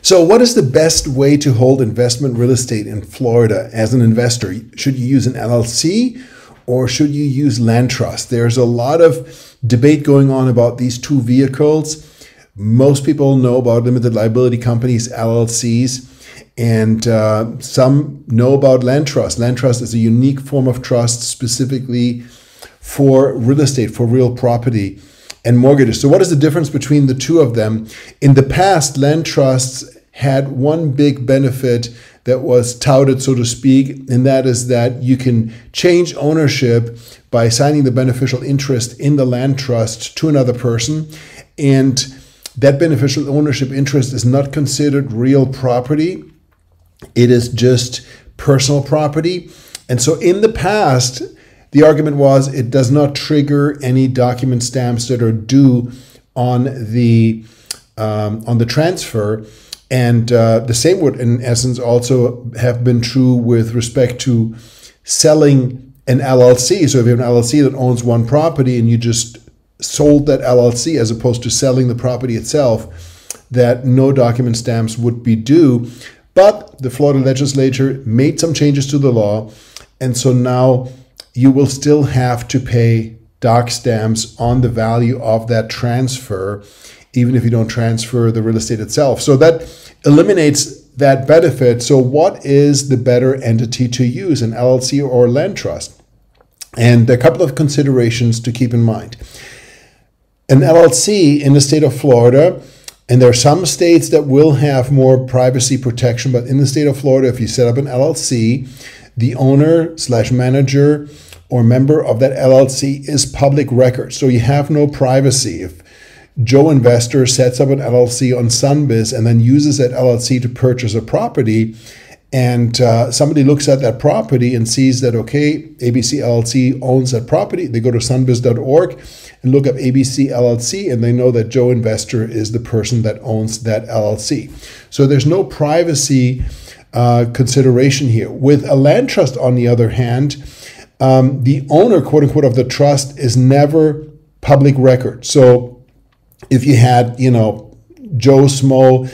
So what is the best way to hold investment real estate in Florida as an investor? Should you use an LLC or should you use land trust? There's a lot of debate going on about these two vehicles. Most people know about limited liability companies, LLCs, and some know about land trust. Land trust is a unique form of trust specifically for real estate, for real property and mortgages. So what is the difference between the two of them? In the past, land trusts had one big benefit that was touted, so to speak, and that is that you can change ownership by assigning the beneficial interest in the land trust to another person. And that beneficial ownership interest is not considered real property. It is just personal property. And so in the past, the argument was it does not trigger any document stamps that are due on the transfer. And the same would, in essence, also have been true with respect to selling an LLC. So if you have an LLC that owns one property and you just sold that LLC as opposed to selling the property itself, that no document stamps would be due. But the Florida legislature made some changes to the law. And so now you will still have to pay doc stamps on the value of that transfer, even if you don't transfer the real estate itself. So that eliminates that benefit. So what is the better entity to use, an LLC or land trust? And a couple of considerations to keep in mind. An LLC in the state of Florida, and there are some states that will have more privacy protection, but in the state of Florida, if you set up an LLC, the owner / manager or member of that LLC is public record. So you have no privacy. If Joe Investor sets up an LLC on Sunbiz and then uses that LLC to purchase a property, and somebody looks at that property and sees that, okay, ABC LLC owns that property, they go to sunbiz.org and look up ABC LLC, and they know that Joe Investor is the person that owns that LLC. So there's no privacy consideration here. With a land trust, on the other hand, the owner, quote unquote, of the trust is never public record. So if you had, Joe Smo,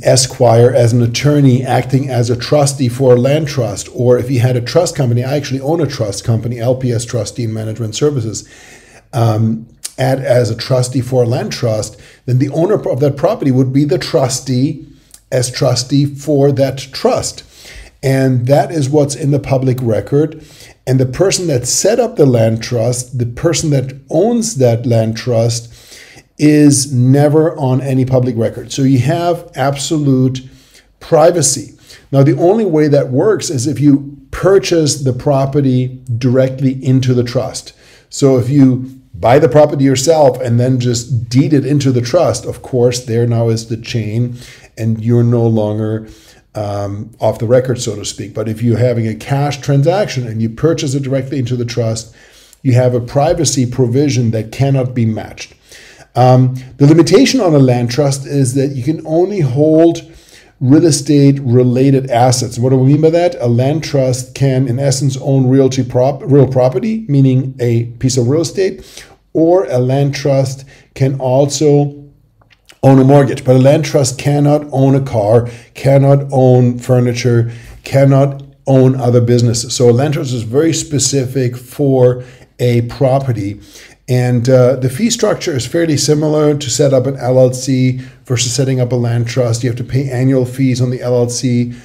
Esquire as an attorney acting as a trustee for a land trust, or if you had a trust company, I actually own a trust company, LPS Trustee and Management Services, add as a trustee for a land trust, then the owner of that property would be the trustee as trustee for that trust. And that is what's in the public record. And the person that set up the land trust, the person that owns that land trust, is never on any public record. So you have absolute privacy. Now, the only way that works is if you purchase the property directly into the trust. So if you buy the property yourself and then just deed it into the trust, of course, there now is the chain and you're no longer off the record, so to speak. But if you're having a cash transaction and you purchase it directly into the trust, you have a privacy provision that cannot be matched. The limitation on a land trust is that you can only hold real estate related assets. What do we mean by that? A land trust can, in essence, own real property, meaning a piece of real estate, or a land trust can also own a mortgage. But a land trust cannot own a car, cannot own furniture, cannot own other businesses. So a land trust is very specific for a property. And the fee structure is fairly similar to set up an LLC versus setting up a land trust. You have to pay annual fees on the LLC.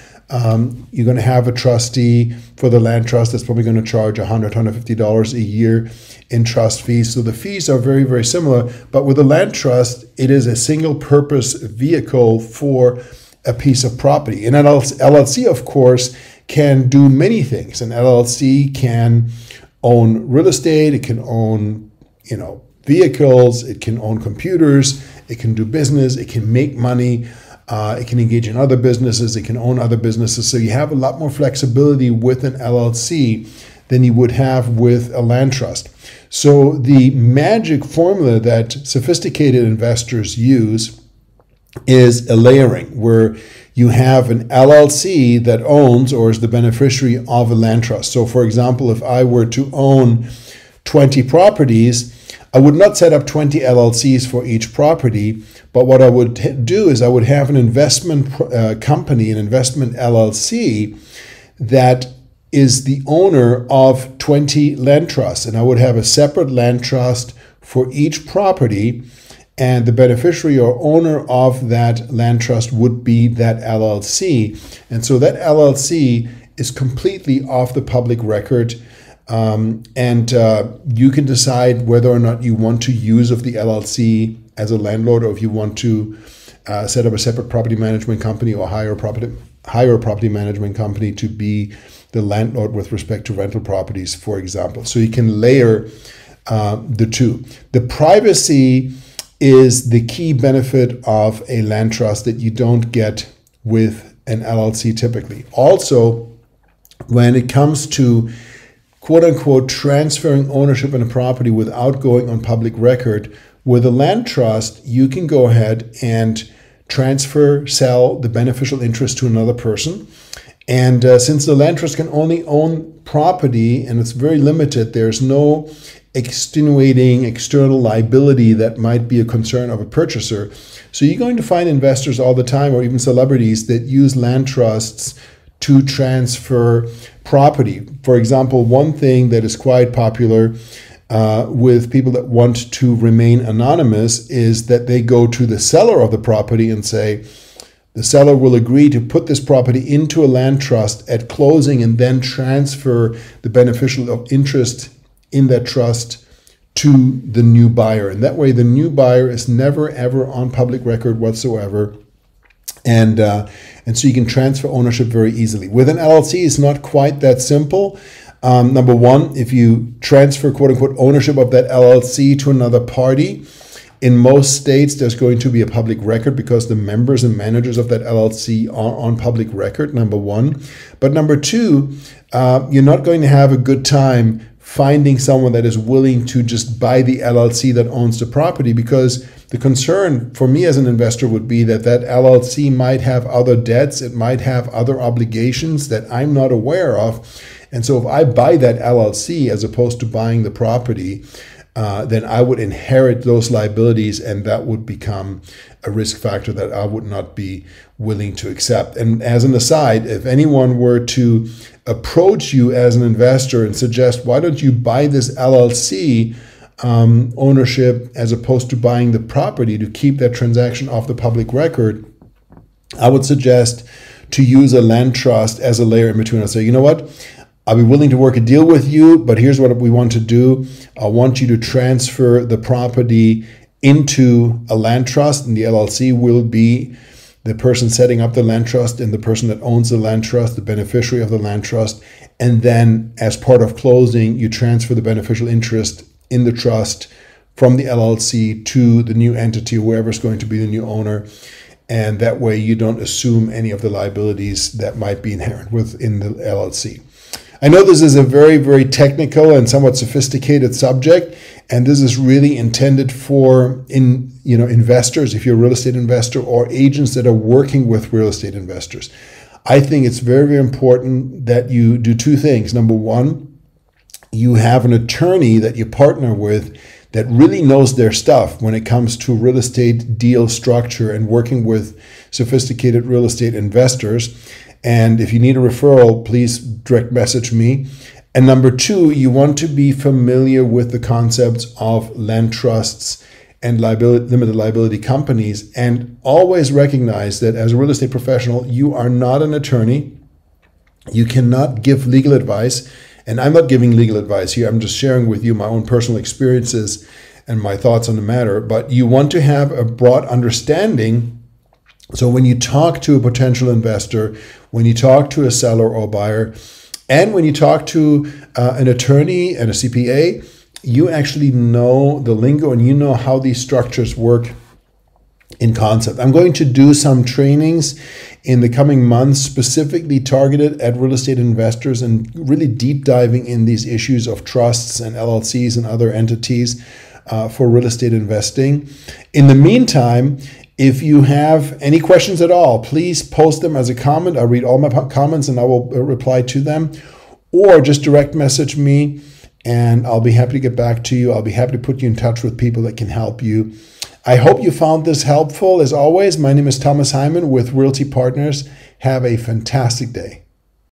You're going to have a trustee for the land trust that's probably going to charge $100, $150 a year in trust fees. So the fees are very, very similar. But with a land trust, it is a single purpose vehicle for a piece of property. An LLC, of course, can do many things. An LLC can own real estate. It can own vehicles, it can own computers, it can do business, it can make money, it can engage in other businesses, it can own other businesses. So you have a lot more flexibility with an LLC than you would have with a land trust. So the magic formula that sophisticated investors use is a layering, where you have an LLC that owns or is the beneficiary of a land trust. So for example, if I were to own 20 properties, I would not set up 20 LLCs for each property, but what I would do is I would have an investment company, an investment LLC, that is the owner of 20 land trusts. And I would have a separate land trust for each property, and the beneficiary or owner of that land trust would be that LLC. And so that LLC is completely off the public record. You can decide whether or not you want to use of the LLC as a landlord, or if you want to set up a separate property management company or hire a property management company to be the landlord with respect to rental properties, for example. So you can layer the two. The privacy is the key benefit of a land trust that you don't get with an LLC typically. Also, when it comes to quote unquote transferring ownership in a property without going on public record, with a land trust, you can go ahead and sell the beneficial interest to another person. And since the land trust can only own property and it's very limited, there's no extenuating external liability that might be a concern of a purchaser. So you're going to find investors all the time, or even celebrities, that use land trusts to transfer property. For example, one thing that is quite popular with people that want to remain anonymous is that they go to the seller of the property and say, the seller will agree to put this property into a land trust at closing and then transfer the beneficial interest in that trust to the new buyer. And that way the new buyer is never ever on public record whatsoever. And so you can transfer ownership very easily. With an LLC, it's not quite that simple. Number one, if you transfer quote unquote ownership of that LLC to another party, in most states, there's going to be a public record because the members and managers of that LLC are on public record, number one. But number two, you're not going to have a good time finding someone that is willing to just buy the LLC that owns the property, because the concern for me as an investor would be that that LLC might have other debts, it might have other obligations that I'm not aware of. And so if I buy that LLC as opposed to buying the property, then I would inherit those liabilities, and that would become a risk factor that I would not be willing to accept. And as an aside, if anyone were to approach you as an investor and suggest, why don't you buy this LLC ownership as opposed to buying the property to keep that transaction off the public record, I would suggest to use a land trust as a layer in between. I'll say, you know what? I'll be willing to work a deal with you, but here's what we want to do. I want you to transfer the property into a land trust, and the LLC will be the person setting up the land trust and the person that owns the land trust, the beneficiary of the land trust. And then as part of closing, you transfer the beneficial interest in the trust from the LLC to the new entity, whoever is going to be the new owner. And that way you don't assume any of the liabilities that might be inherent within the LLC. I know this is a very, very technical and somewhat sophisticated subject, and this is really intended for investors, if you're a real estate investor, or agents that are working with real estate investors. I think it's very, very important that you do two things. Number one, you have an attorney that you partner with that really knows their stuff when it comes to real estate deal structure and working with sophisticated real estate investors. And if you need a referral, please direct message me. And number two, you want to be familiar with the concepts of land trusts and limited liability companies, and always recognize that as a real estate professional, you are not an attorney. You cannot give legal advice, and I'm not giving legal advice here. I'm just sharing with you my own personal experiences and my thoughts on the matter. But you want to have a broad understanding. So when you talk to a potential investor, when you talk to a seller or buyer, and when you talk to an attorney and a CPA, you actually know the lingo and you know how these structures work in concept. I'm going to do some trainings in the coming months specifically targeted at real estate investors and really deep diving in these issues of trusts and LLCs and other entities for real estate investing. In the meantime, if you have any questions at all, please post them as a comment. I'll read all my comments and I will reply to them. Or just direct message me and I'll be happy to get back to you. I'll be happy to put you in touch with people that can help you. I hope you found this helpful. As always, my name is Thomas Hyman with Realty Partners. Have a fantastic day.